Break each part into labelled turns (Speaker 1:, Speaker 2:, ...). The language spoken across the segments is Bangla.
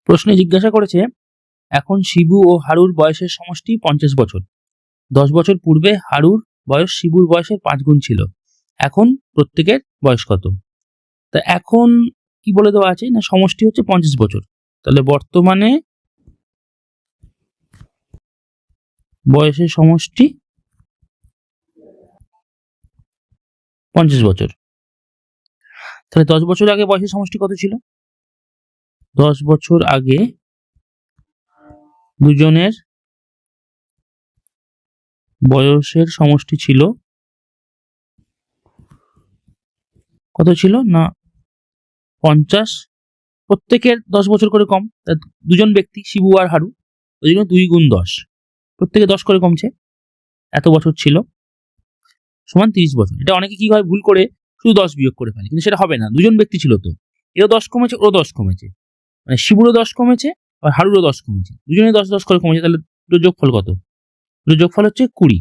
Speaker 1: প্রশ্নে জিজ্ঞাসা করেছে, এখন শিবু ও হারুর বয়সের সমষ্টি 50 বছর। 10 বছর পূর্বে হারুর বয়স শিবুর বয়সের 5 গুণ ছিল। এখন প্রত্যেকের বয়স কত? তা এখন কি বলে দেওয়া আছে না, সমষ্টি হচ্ছে 50 বছর। তাহলে বর্তমানে বয়সের সমষ্টি 50 বছর। তাহলে 10 বছর আগে বয়সের সমষ্টি কত ছিল? 10 বছর আগে দুজনের বয়সের সমষ্টি ছিল কত ছিল না 50, প্রত্যেকের 10 বছর করে কম। দুজন ব্যক্তি শিবু আর হারু, ওই জন্য 2 গুণ 10, প্রত্যেকে 10 করে কমছে, এত বছর ছিল সমান 30 বছর। এটা অনেকে কি হয়, ভুল করে শুধু 10 বিয়োগ করে ফেলে, কিন্তু সেটা হবে না। দুজন ব্যক্তি ছিল তো, এও 10 কমেছে, ও 10 কমেছে, মানে শিবুরও 10 কমেছে আর হারুরও 10 কমেছে, দুজনে 10 করে কমেছে। তাহলে দুটো যোগফল কত? দুটো যোগফল হচ্ছে 20।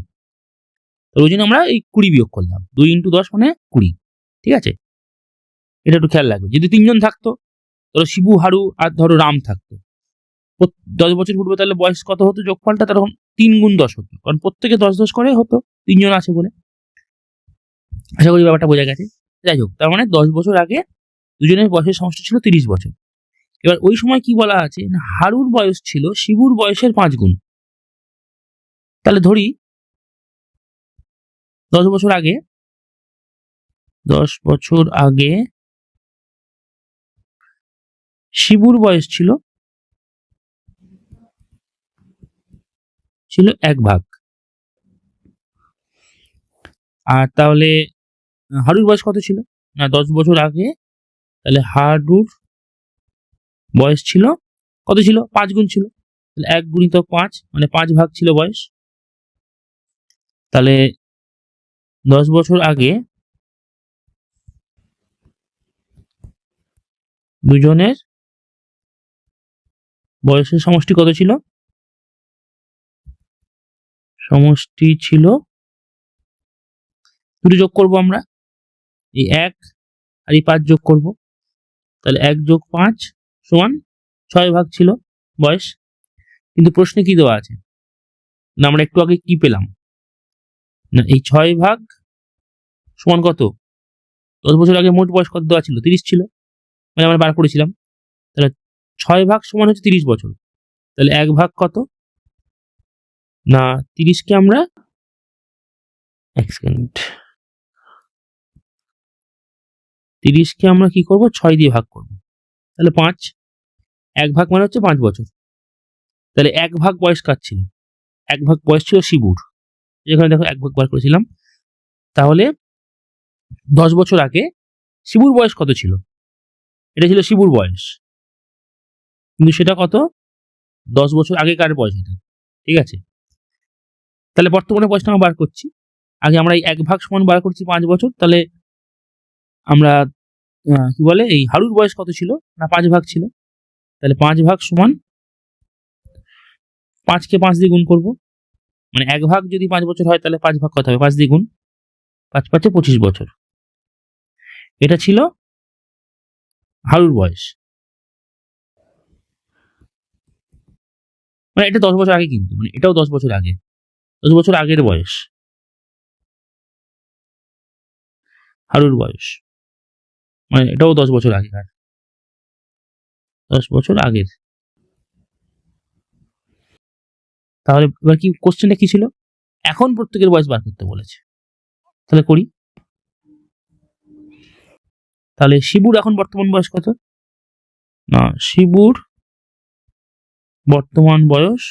Speaker 1: তো ওই জন্য আমরা এই 20 বিয়োগ করলাম। 2 × 10 মানে 20। ঠিক আছে, এটা একটু খেয়াল রাখবে। যদি 3 জন থাকতো, ধরো শিবু, হারু আর ধরো রাম থাকতো, 10 বছর পূর্বে, তাহলে বয়স কত হতো? যোগফলটা তখন 3 গুণ 10 হতো, কারণ প্রত্যেকে 10 করে হতো, 3 জন আছে বলে। আশা করি ব্যাপারটা বোঝা গেছে। যাই হোক, তার মানে 10 বছর আগে দুজনের বয়সের সমষ্টি ছিল 30 বছর। এবার ওই সময় কি বলা আছে না, হারুর বয়স ছিল শিবুর বয়সের 5 গুণ। তাহলে ধরি 10 বছর আগে শিবুর বয়স ছিল 1 ভাগ। আর তাহলে হারুর বয়স কত ছিল না 10 বছর আগে, তাহলে হারুর বয়স ছিল কত? ছিল 5 গুণ ছিল। তাহলে 1 × 5 মানে 5 ভাগ ছিল বয়স। তাহলে 10 বছর আগে দুজনের বয়সের সমষ্টি কত ছিল? সমষ্টি ছিল, দুটো যোগ করব আমরা, এই 1 আর এই 5 যোগ করব। তাহলে 1 + 5 সমান 6 ভাগ ছিল বয়স। কিন্তু প্রশ্নে কি দেওয়া আছে না, আমরা একটু আগে কি পেলাম না, এই 6 ভাগ সমান কত? 10 বছর আগে মোট বয়স কত দেওয়া ছিল? 30 ছিল, মানে আমরা বার করেছিলাম। তাহলে 6 ভাগ সমান হচ্ছে 30 বছর। তাহলে 1 ভাগ কত না 30 কে আমরা 1 সেকেন্ড, 30 কে আমরা কি করব? 6 দিয়ে ভাগ করব। তাহলে 5, 1 ভাগ মানে হচ্ছে 5 বছর। তাহলে 1 ভাগ বয়স কার ছিল? 1 ভাগ বয়স ছিল শিবুর। যেখানে দেখো 1 ভাগ বার করেছিলাম। তাহলে 10 বছর আগে শিবুর বয়স কত ছিল? এটা ছিল শিবুর বয়স, কিন্তু সেটা কত? 10 বছর আগেকার বয়স এটা। ঠিক আছে, তাহলে বর্তমানে বয়সটা আমরা বার করছি। আগে আমরা এই 1 ভাগ সমান বার করছি 5 বছর। তাহলে আমরা কি বলে, এই হারুর বয়স কত ছিল না 5 ভাগ ছিল। তাহলে 5 ভাগ সমান 5 কে 5 দিয়ে গুণ করব, মানে 1 ভাগ যদি 5 বছর হয় তাহলে 5 ভাগ কত হবে? 5 দিয়ে গুণ, 5 × 5 = 25 বছর। এটা ছিল হারুর বয়স, মানে এটা 10 বছর আগে, কিন্তু মানে এটাও 10 বছর আগে, 10 বছর আগের বয়স হারুর বয়স, মানে এটাও 10 বছর আগেকার, 10 বছর আগের। তাহলে এবার কি কোশ্চেনটা কি ছিল? এখন প্রত্যেকের বয়স বার করতে বলেছে। তাহলে করি। তাহলে শিবুর এখন বর্তমান বয়স কত না, শিবুর বর্তমান বয়স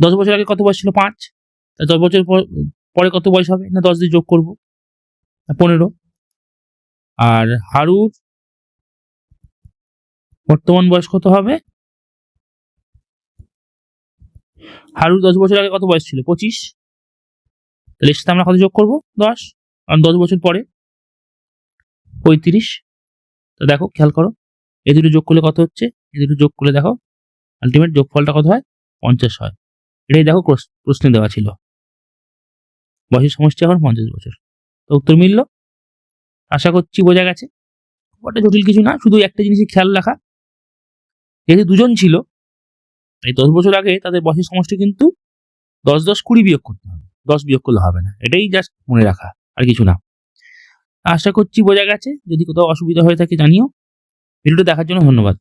Speaker 1: 10 বছর আগে কত বয়স ছিল? 5। 10 বছর পরে কত বয়স হবে না 10 দিয়ে যোগ করব, 15। আর হারুর বর্তমান বয়স কত হবে? হারুর 10 বছর আগে কত বয়স ছিল? 25। তাহলে এর সাথে আমরা কত যোগ করব? 10, কারণ 10 বছর পরে 35। তো দেখো, খেয়াল করো, এই দুটো যোগ করলে কত হচ্ছে? এই দুটো যোগ করলে দেখো আলটিমেট যোগফলটা কত হয়? 50 হয়। এটাই দেখো প্রশ্নে দেওয়া ছিল, বয়সের সমষ্টি এখন 50 বছর। তো উত্তর মিলল। আশা করছি বোঝা গেছে। ওটা জটিল কিছু না, শুধু একটা জিনিসই খেয়াল রাখা, যেহেতু দুজন ছিল তাই 10 বছর আগে তাদের বয়সের সমষ্টি কিন্তু 10 10 20 বিয়োগ করতে হবে, 10 বিয়োগ করলে হবে না। এটাই জাস্ট মনে রাখা, আর কিছু না। আশা করছি বোঝা গেছে। যদি কোথাও অসুবিধা হয়ে থাকে জানিও। ভিডিওটা দেখার জন্য ধন্যবাদ।